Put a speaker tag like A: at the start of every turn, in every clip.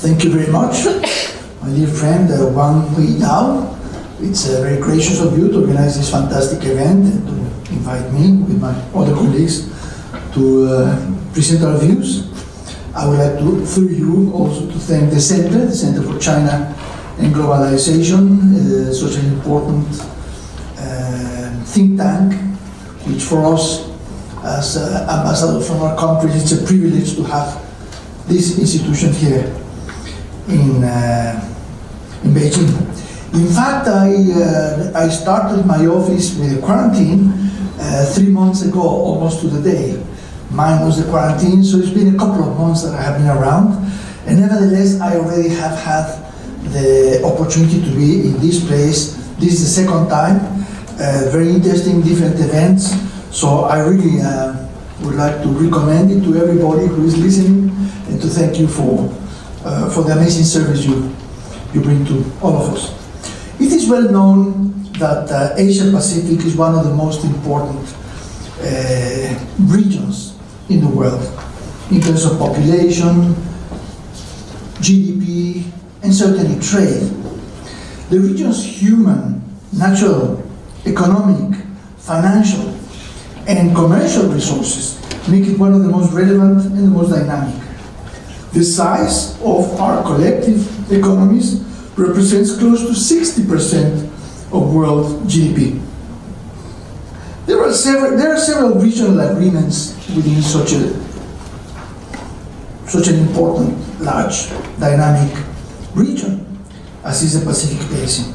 A: Thank you very much, my dear friend Wang Hui Dao. It's very gracious of you to organize this fantastic event and to invite me with my other colleagues to present our views. I would like to, through you, also to thank the Center for China and Globalization, such an important think tank, which for us as ambassadors from our countries, it's a privilege to have this institution here in Beijing. In fact, I started my office with a quarantine 3 months ago, almost to the day. Mine was the quarantine, so it's been a couple of months that I have been around. And nevertheless, I already have had the opportunity to be in this place. This is the second time. Very interesting, different events. So I really would like to recommend it to everybody who is listening and to thank you for the amazing service you bring to all of us. It is well known that Asia Pacific is one of the most important regions in the world in terms of population, GDP, and certainly trade. The region's human, natural, economic, financial, and commercial resources make it one of the most relevant and the most dynamic. The size of our collective economies represents close to 60% of world GDP. There are several regional agreements within such an important, large, dynamic region as is the Pacific Basin.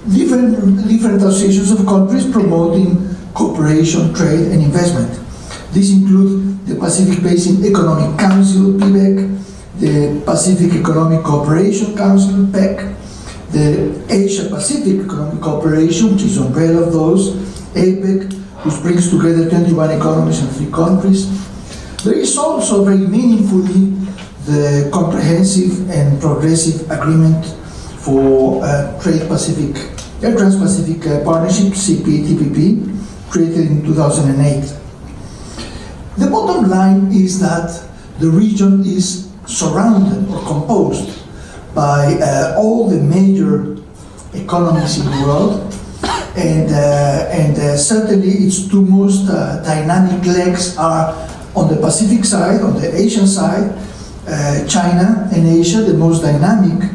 A: Different associations of countries promoting cooperation, trade, and investment. These include the Pacific Basin Economic Council, PBEC, the Pacific Economic Cooperation Council, PEC, the Asia Pacific Economic Cooperation, which is the umbrella of those, APEC, which brings together 21 economies and 3 countries. There is also very meaningfully the Comprehensive and Progressive Agreement for Trans-Pacific Partnership, CPTPP, created in 2008. The bottom line is that the region is surrounded or composed by all the major economies in the world, and certainly its two most dynamic legs are on the Pacific side, on the Asian side, China and Asia, the most dynamic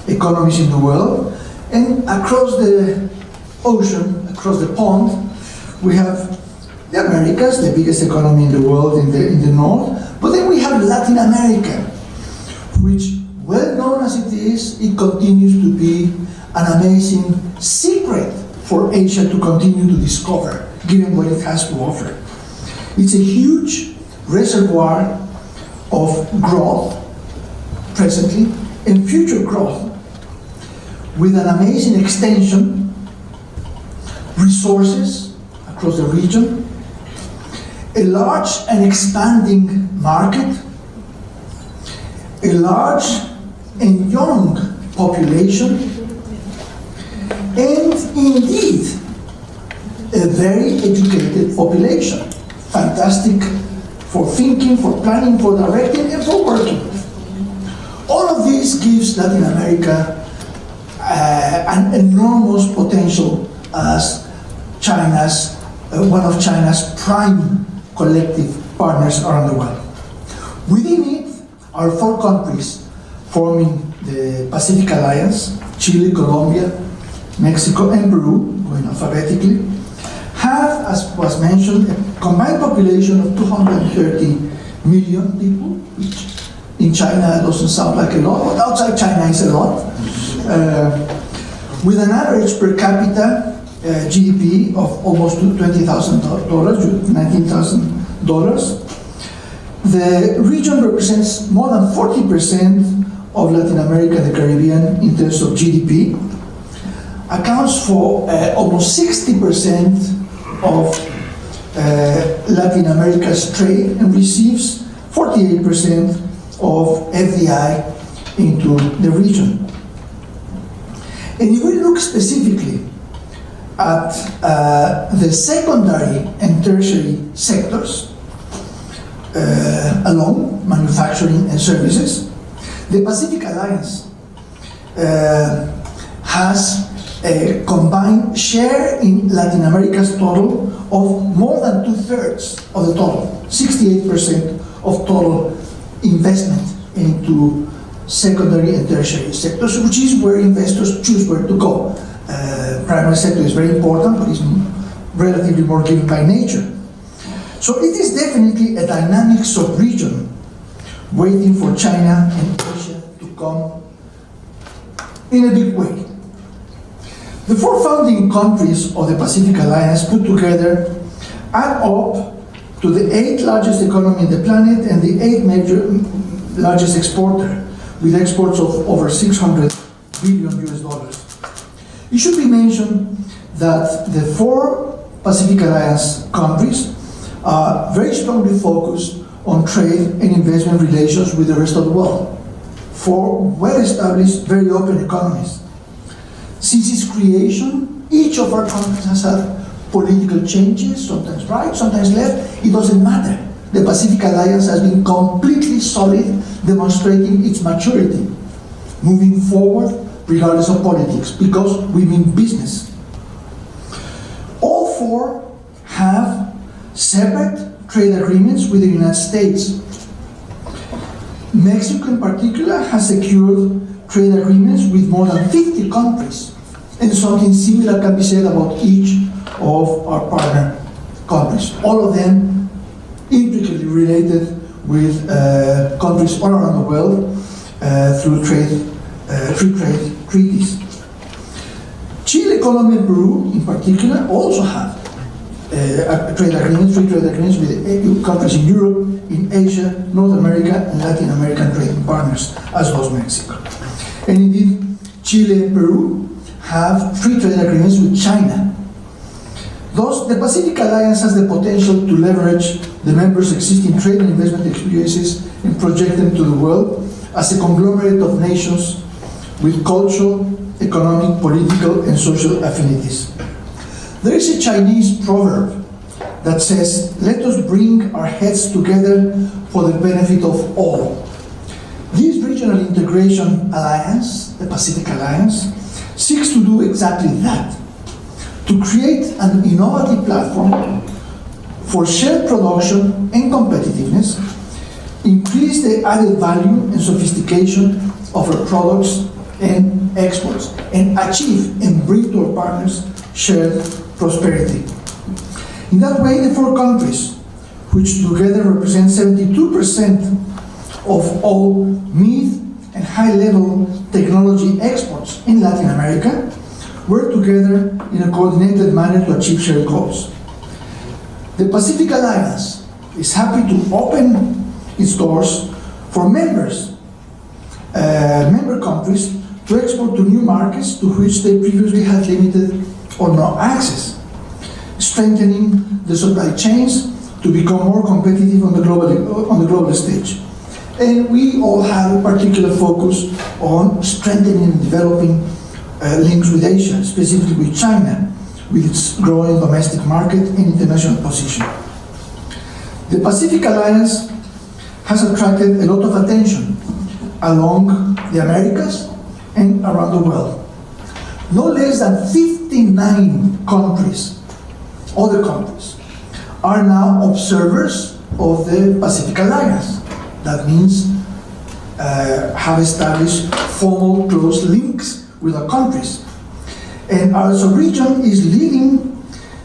A: economies in the world, and across the ocean, across the pond, we have the Americas, the biggest economy in the world in the north, but then we have Latin America, which, well known as it is, it continues to be an amazing secret for Asia to continue to discover, given what it has to offer. It's a huge reservoir of growth presently and future growth, with an amazing extension, resources across the region, a large and expanding market, a large and young population, and indeed a very educated population. Fantastic for thinking, for planning, for directing, and for working. All of this gives Latin America an enormous potential as one of China's prime collective partners around the world. Within it are 4 countries forming the Pacific Alliance: Chile, Colombia, Mexico, and Peru, going alphabetically, have, as was mentioned, a combined population of 230 million people, which in China doesn't sound like a lot, but outside China is a lot, with an average per capita GDP of almost $20,000, $19,000. The region represents more than 40% of Latin America and the Caribbean in terms of GDP, accounts for almost 60% of Latin America's trade, and receives 48% of FDI into the region. And if we look specifically at the secondary and tertiary sectors alone, manufacturing and services, The Pacific Alliance has a combined share in Latin America's total of more than 2/3 of the total, 68% of total investment into secondary and tertiary sectors, which is where investors choose where to go. Primary sector is very important, but it's relatively more given by nature. So it is definitely a dynamic sub-region waiting for China and Asia to come in a big way. The four founding countries of the Pacific Alliance put together add up to the 8th largest economy on the planet and the 8th major largest exporter, with exports of over $600 billion US. It should be mentioned that the four Pacific Alliance countries are very strongly focused on trade and investment relations with the rest of the world. Four well-established, very open economies. Since its creation, each of our countries has had political changes, sometimes right, sometimes left. It doesn't matter. The Pacific Alliance has been completely solid, demonstrating its maturity, moving forward regardless of politics, because we mean business. All four have separate trade agreements with the United States. Mexico in particular has secured trade agreements with more than 50 countries, and something similar can be said about each of our partner countries. All of them intricately related with countries all around the world through free trade treaties. Chile, Colombia, and Peru in particular also have free trade agreements with countries in Europe, in Asia, North America, and Latin American trading partners, as well as Mexico. And indeed, Chile and Peru have free trade agreements with China. Thus, the Pacific Alliance has the potential to leverage the members' existing trade and investment experiences and project them to the world as a conglomerate of nations with cultural, economic, political, and social affinities. There is a Chinese proverb that says, "Let us bring our heads together for the benefit of all." This regional integration alliance, the Pacific Alliance, seeks to do exactly that, to create an innovative platform for shared production and competitiveness, increase the added value and sophistication of our products and exports, and achieve and bring to our partners shared prosperity. In that way, the four countries, which together represent 72% of all mid and high-level technology exports in Latin America, work together in a coordinated manner to achieve shared goals. The Pacific Alliance is happy to open its doors for member countries to export to new markets to which they previously had limited or no access, strengthening the supply chains to become more competitive on the global stage. And we all have a particular focus on strengthening and developing links with Asia, specifically with China, with its growing domestic market and international position. The Pacific Alliance has attracted a lot of attention along the Americas and around the world. No less than 59 countries, other countries, are now observers of the Pacific Alliance. That means have established formal close links with our countries. And our sub-region is leading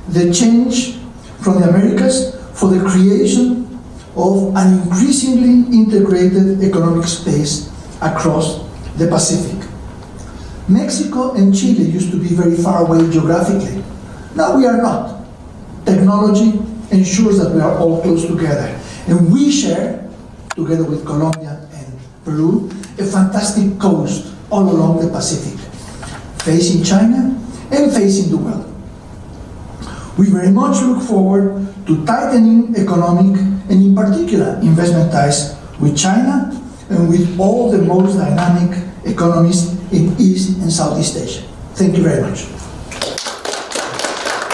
A: the change from the Americas for the creation of an increasingly integrated economic space across the Pacific. Mexico and Chile used to be very far away geographically. Now we are not. Technology ensures that we are all close together. And we share, together with Colombia and Peru, a fantastic coast all along the Pacific, facing China and facing the world. We very much look forward to tightening economic and in particular investment ties with China and with all the most dynamic economies in East and Southeast Asia. Thank you very much.